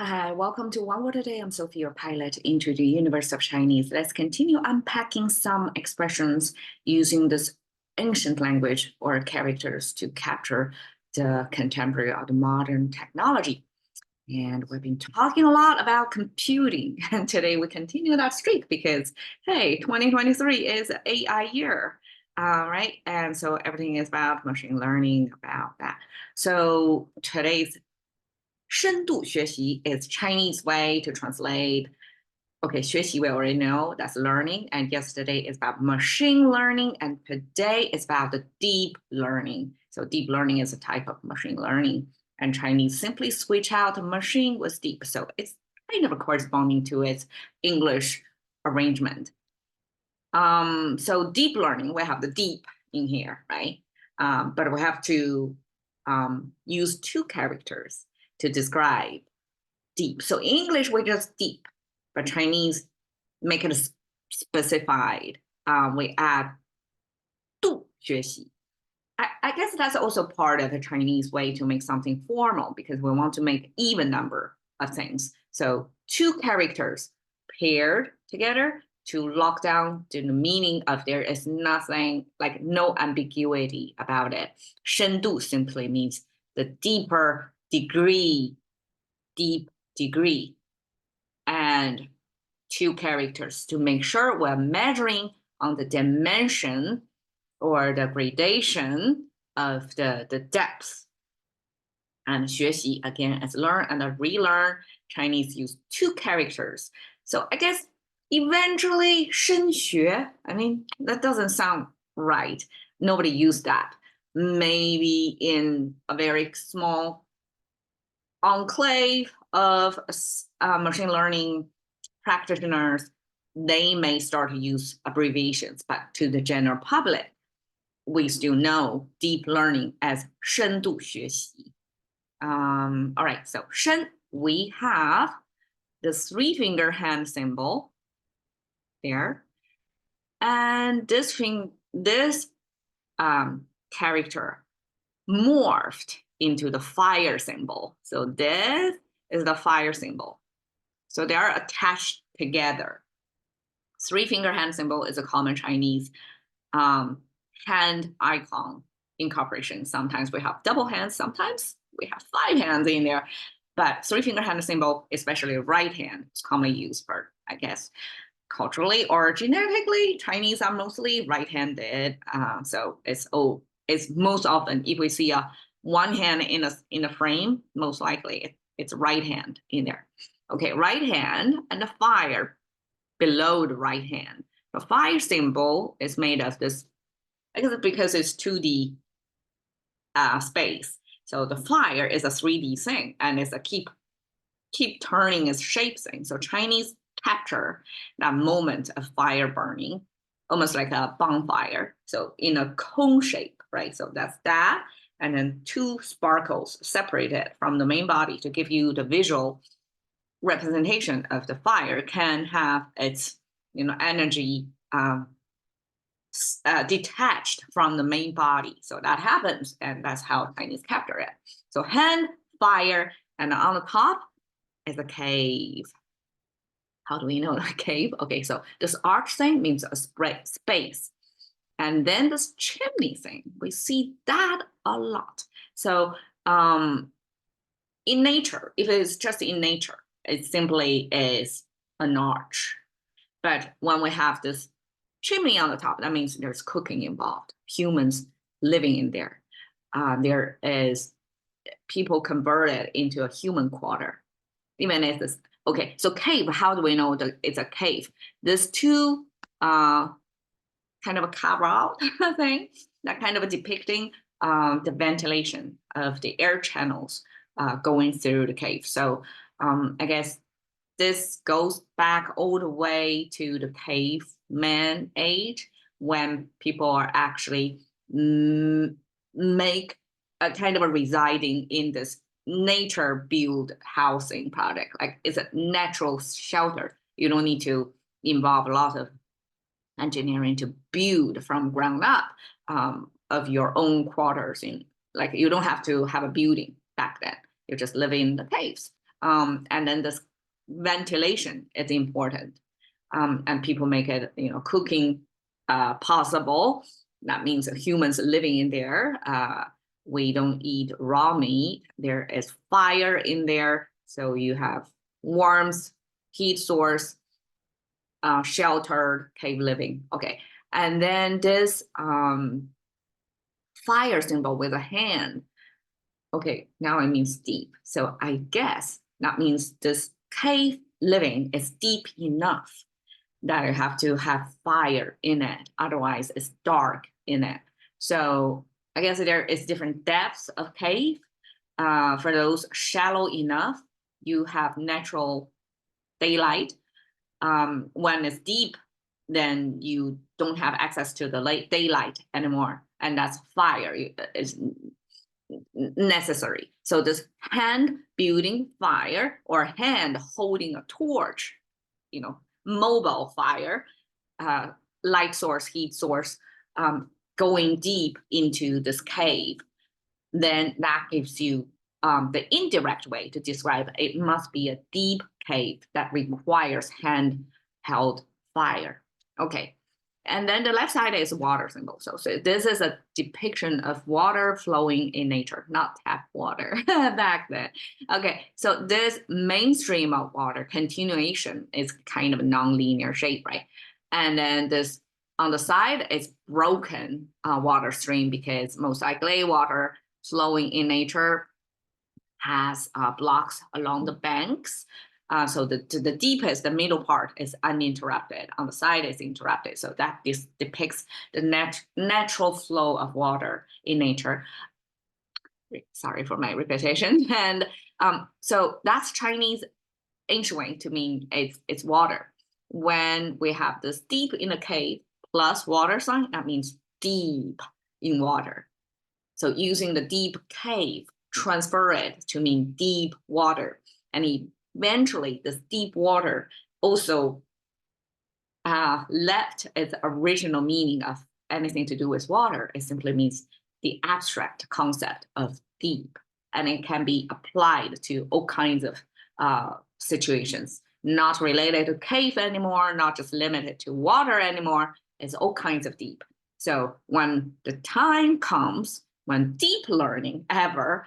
Hi, welcome to One Word a Day. I'm Sophie, your pilot into the universe of Chinese. Let's continue unpacking some expressions using this ancient language or characters to capture the contemporary or the modern technology. And we've been talking a lot about computing. And today we continue that streak because, hey, 2023 is an AI year, right? And so everything is about machine learning, about that. So today's 深度学习 is Chinese way to translate. Okay, 学习 we already know, that's learning. And yesterday is about machine learning. And today is about the deep learning. So deep learning is a type of machine learning. And Chinese simply switch out machine with deep. So it's kind of corresponding to its English arrangement. So deep learning, we have the deep in here, right? But we have to use two characters to describe deep. So English, we just deep, but Chinese make it specified. We add 度学习. I guess that's also part of the Chinese way to make something formal because we want to make even number of things. So two characters paired together to lock down the meaning of there is nothing, like no ambiguity about it. 深度 simply means the deeper degree, deep degree, and two characters to make sure we're measuring on the dimension or the gradation of the depth. And 学习, again, as learn and relearn, Chinese use two characters. So I guess eventually 升学, I mean, that doesn't sound right. Nobody used that. Maybe in a very small enclave of machine learning practitioners, they may start to use abbreviations, but to the general public, we still know deep learning as 深度学习. All right, so 深, we have the three-finger hand symbol there. And this character morphed into the fire symbol. So this is the fire symbol. So they are attached together. Three-finger hand symbol is a common Chinese hand icon incorporation. Sometimes we have double hands, sometimes we have 5 hands in there. But three-finger hand symbol, especially right hand, is commonly used for, I guess, culturally or genetically, Chinese are mostly right-handed. So it's most often, if we see a one hand in a frame, most likely it's right hand in there. Okay, right hand and the fire below the right hand. The fire symbol is made of this, I guess because it's 2D space. So the fire is a 3D thing, and it's a keep turning its shape thing. So Chinese capture that moment of fire burning, almost like a bonfire. So in a cone shape, right? So that's that. And then two sparkles separated from the main body to give you the visual representation of the fire can have its energy detached from the main body. So that happens, and that's how Chinese capture it. So hand, fire, and on the top is a cave. How do we know a cave? Okay, so this arch thing means a space. And then this chimney thing, we see that a lot. So in nature, if it's just in nature, it simply is an arch. But when we have this chimney on the top, that means there's cooking involved, humans living in there. There is people converted into a human quarter. Even if it's, okay, so cave, how do we know that it's a cave? There's two kind of a carve out thing that kind of depicting the ventilation of the air channels going through the cave. So I guess this goes back all the way to the caveman age when people are actually make a kind of a residing in this nature build housing product. Like it's a natural shelter. You don't need to involve a lot of engineering to build from ground up of your own quarters. In like you don't have to have a building back then. You just live in the caves. And then this ventilation is important. And people make it, cooking possible. That means humans living in there. We don't eat raw meat. There is fire in there. So you have warmth, heat source, sheltered cave living. Okay. And then this fire symbol with a hand. Okay, now it means deep. So I guess that means this cave living is deep enough that you have to have fire in it. Otherwise, it's dark in it. So I guess there is different depths of cave. For those shallow enough, you have natural daylight. When it's deep, then you don't have access to the daylight anymore. And that's fire is necessary. So this hand building fire or hand holding a torch, mobile fire, light source, heat source, going deep into this cave, then that gives you the indirect way to describe it must be a deep cave that requires handheld fire. Okay. And then the left side is water symbol. So this is a depiction of water flowing in nature, not tap water back then. Okay, so this mainstream of water continuation is kind of a non-linear shape, right? And then this on the side is broken water stream because most likely water flowing in nature has blocks along the banks. So the deepest, the middle part is uninterrupted. On the side is interrupted. So that depicts the natural flow of water in nature. Sorry for my repetition. And so that's Chinese ancient way to mean it's water. When we have this deep in a cave plus water sign, that means deep in water. So using the deep cave, transfer it to mean deep water. And eventually, this deep water also left its original meaning of anything to do with water. It simply means the abstract concept of deep. And it can be applied to all kinds of situations, not related to cave anymore, not just limited to water anymore. It's all kinds of deep. So when the time comes, when deep learning ever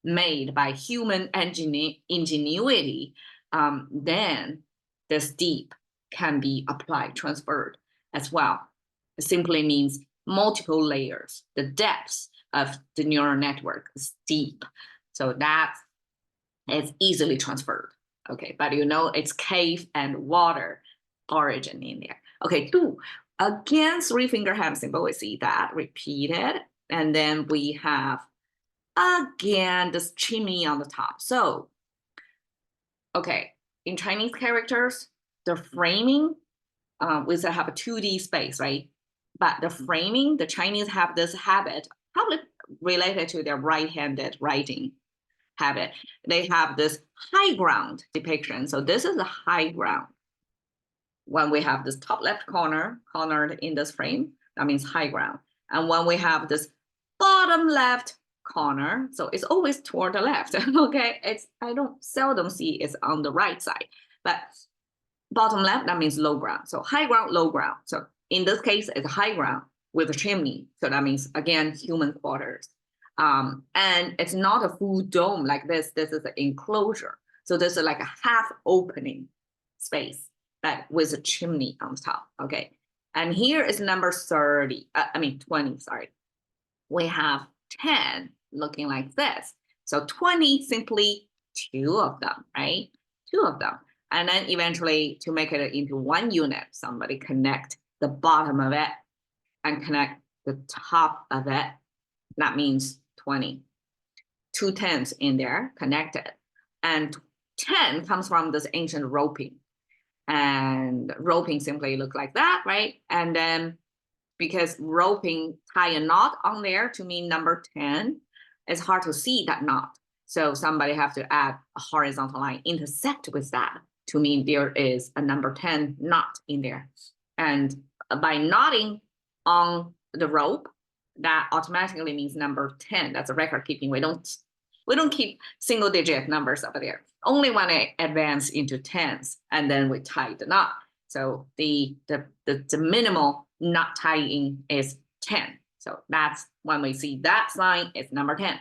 made by human ingenuity, then this deep can be applied, transferred as well. It simply means multiple layers. The depth of the neural network is deep. So that is easily transferred. Okay, but it's cave and water origin in there. Okay, 2. Again, 3-finger hand symbol, we see that repeated. And then we have, again, this chimney on the top. So, okay, in Chinese characters, the framing, we still have a 2D space, right? But the framing, the Chinese have this habit, probably related to their right-handed writing habit. They have this high ground depiction. So this is a high ground. When we have this top left cornered in this frame, that means high ground. And when we have this bottom left corner, so it's always toward the left, okay? I don't seldom see it's on the right side, but bottom left, that means low ground. So high ground, low ground. So in this case, it's high ground with a chimney. So that means, again, human quarters. And it's not a full dome like this. This is an enclosure. So this is like a half opening space, but with a chimney on top, okay? And here is number 20, sorry. We have 10 looking like this. So 20, simply 2 of them, right? 2 of them. And then eventually to make it into one unit, somebody connect the bottom of it and connect the top of it. That means 20. 2 10s in there connected. And 10 comes from this ancient roping. And roping simply look like that, right? And then because roping tie a knot on there to mean number 10, it's hard to see that knot. So somebody have to add a horizontal line intersect with that to mean there is a number 10 knot in there. And by knotting on the rope, that automatically means number 10. That's a record keeping. We don't We don't keep single digit numbers over there. Only when it advances into tens, and then we tie the knot. So the minimal knot tying is 10. So that's when we see that sign, it's number 10.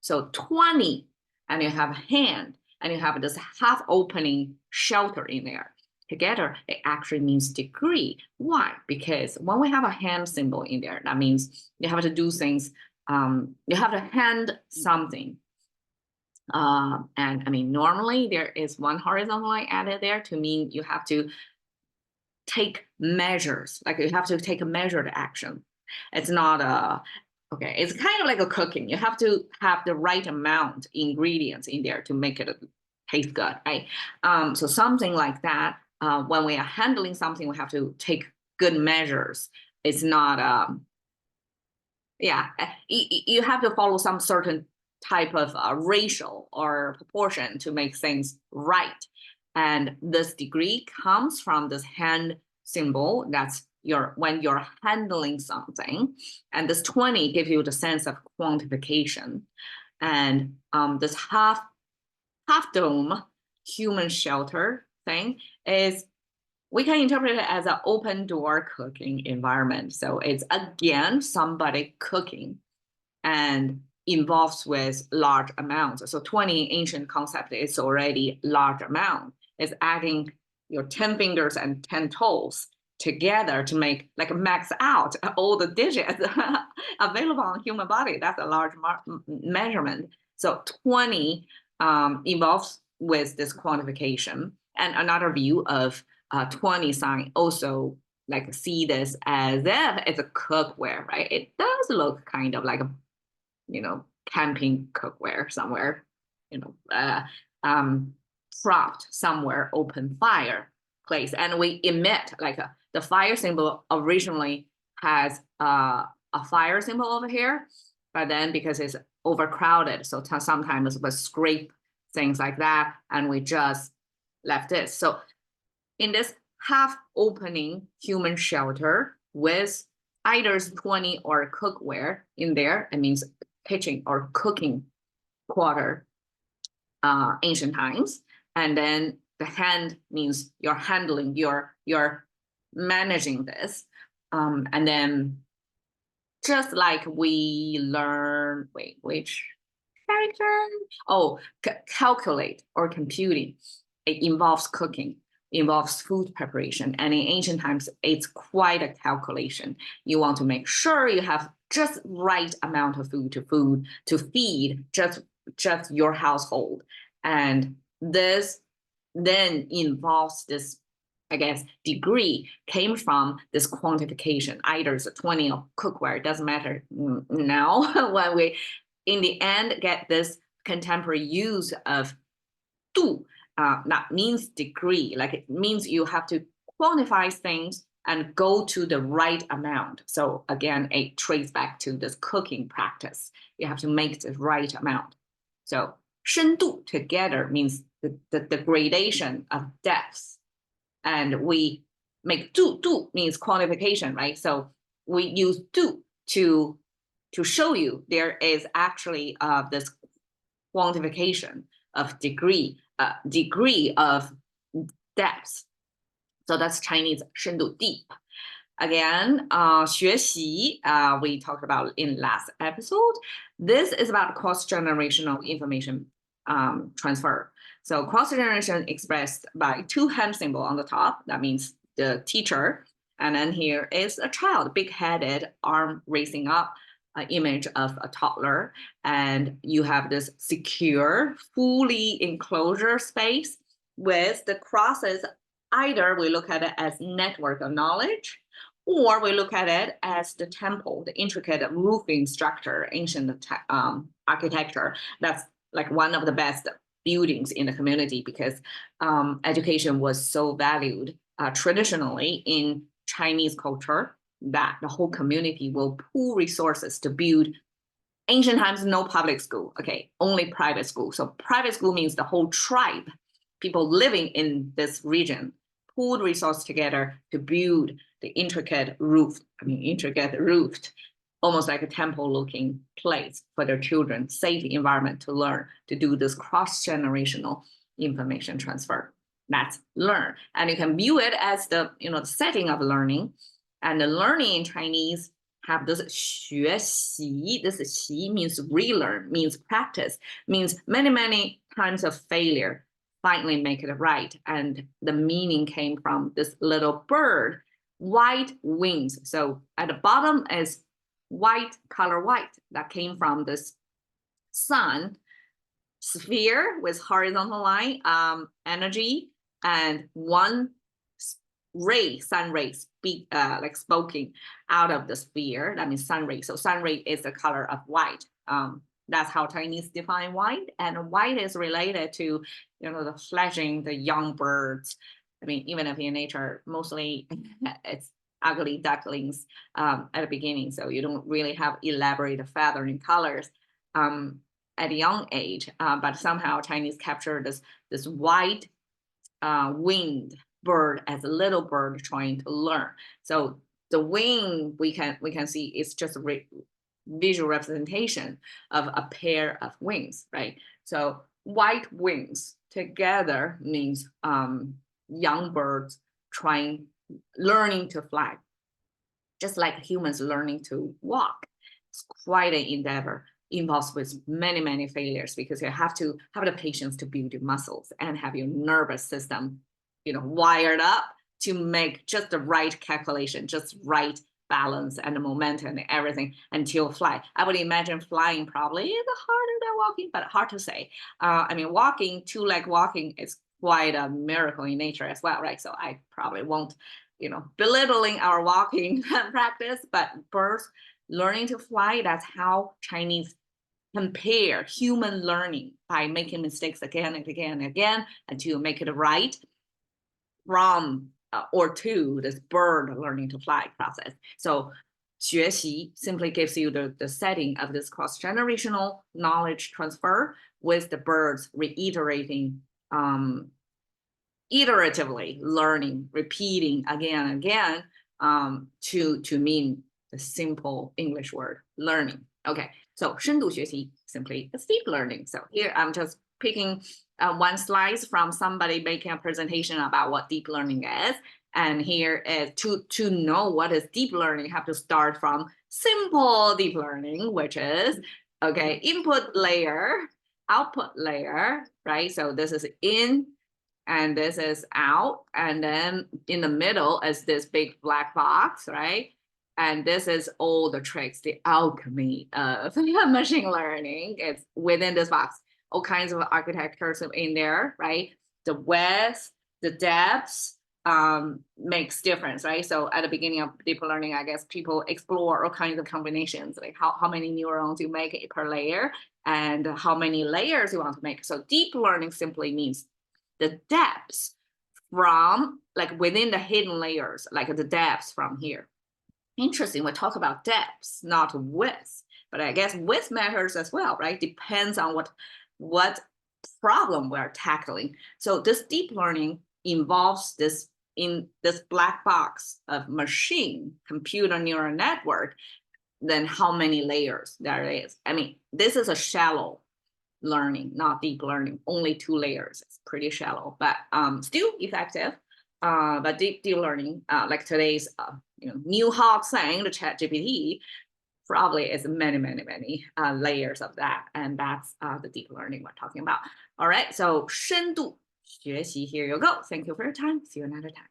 So 20, and you have a hand, and you have this half opening shelter in there. Together, it actually means degree. Why? Because when we have a hand symbol in there, that means you have to do things, you have to hand something. And I mean, normally there is one horizontal line added there to mean you have to take measures, like you have to take a measured action. It's not a, okay, it's kind of like a cooking. You have to have the right amount ingredients in there to make it taste good, right? So something like that, when we are handling something, we have to take good measures. It's not, yeah, you have to follow some certain type of ratio or proportion to make things right. And this degree comes from this hand symbol. That's when you're handling something. And this 20 gives you the sense of quantification. And this half dome human shelter thing is, we can interpret it as an open door cooking environment. So it's again somebody cooking and involves with large amounts. So 20 ancient concept is already large amount. It's adding your 10 fingers and 10 toes together to make, like, max out all the digits available on human body. That's a large measurement. So 20 involves with this quantification. And another view of 20 sign also like see this as if it's a cookware, right? It does look kind of like a, camping cookware somewhere, propped somewhere, open fire place. And we emit like the fire symbol originally has a fire symbol over here, but then because it's overcrowded, so sometimes we scrape things like that, and we just left it. So in this half opening human shelter with either 20 or cookware in there, it means kitchen or cooking quarter, ancient times. And then the hand means you're handling, you're managing this. And then just like we learn, which character? Oh, calculate or computing. It involves cooking, involves food preparation. And in ancient times, it's quite a calculation. You want to make sure you have just right amount of food to feed just your household. And this then involves this, I guess, degree came from this quantification. Either it's a 20 or cookware, it doesn't matter now when we, in the end, get this contemporary use of du. That means degree, like it means you have to quantify things and go to the right amount. So again, it traces back to this cooking practice. You have to make the right amount. So 深度 together means the gradation of depths. And we make du means quantification, right? So we use du to show you there is actually this quantification of degree of depth. So that's Chinese 深度 deep. Again, 学习 we talked about in last episode. This is about cross-generational information transfer. So cross-generation expressed by two hand symbol on the top. That means the teacher. And then here is a child, big-headed, arm raising up, image of a toddler. And you have this secure, fully enclosure space with the crosses. Either we look at it as network of knowledge, or we look at it as the temple, the intricate roofing structure, ancient architecture. That's like one of the best buildings in the community because education was so valued traditionally in Chinese culture that the whole community will pool resources to build. Ancient times, no public school, okay, only private school. So private school means the whole tribe, people living in this region, pooled resources together to build the intricate roofed almost like a temple-looking place for their children, safe environment to learn, to do this cross-generational information transfer. That's learn. And you can view it as the, the setting of learning. And the learning in Chinese have this 学习. This 习 means relearn, means practice, means many, many times of failure, finally make it right. And the meaning came from this little bird, white wings. So at the bottom is white, color white. That came from this sun sphere with horizontal line, energy, and one ray, sun ray, like spoken out of the sphere. That means sun ray. So sun ray is the color of white. That's how Chinese define white. And white is related to, the fledgling, the young birds. I mean, even if in nature, mostly it's ugly ducklings at the beginning. So you don't really have elaborate feathering colors at a young age. But somehow Chinese captured this white winged bird as a little bird trying to learn. So the wing we can see is just a visual representation of a pair of wings, right? So white wings together means young birds learning to fly, just like humans learning to walk. It's quite an endeavor, involves with many, many failures, because you have to have the patience to build your muscles and have your nervous system, wired up to make just the right calculation, just right balance and the momentum and everything until fly. I would imagine flying probably is harder than walking, but hard to say. I mean, two-leg walking is quite a miracle in nature as well, right? So I probably won't, belittling our walking practice, but birds learning to fly, that's how Chinese compare human learning by making mistakes again and again and again until make it right from or to this bird learning to fly process. So 学习 simply gives you the setting of this cross-generational knowledge transfer with the birds reiterating, iteratively learning, repeating again and again to mean the simple English word learning. Okay, so 深度学习 simply is deep learning. So here I'm just picking one slice from somebody making a presentation about what deep learning is. And here is to know what is deep learning, you have to start from simple deep learning, which is, okay, input layer, output layer, right? So this is in and this is out. And then in the middle is this big black box, right? And this is all the tricks, the alchemy of machine learning. It's within this box, all kinds of architectures in there, right? The width, the depths makes difference, right? So at the beginning of deep learning, I guess people explore all kinds of combinations, like how many neurons you make per layer and how many layers you want to make. So deep learning simply means the depths from like within the hidden layers, like the depths from here. Interesting, we talk about depths, not width, but I guess width matters as well, right? Depends on what problem we're tackling. So this deep learning involves this in this black box of machine, computer neural network, then how many layers there is. I mean, this is a shallow learning, not deep learning, only 2 layers. It's pretty shallow, but still effective. But deep learning, like today's new hot thing, the ChatGPT, probably is many layers of that, and that's the deep learning we're talking about. All right, so 深度学习, here you go. Thank you for your time. See you another time.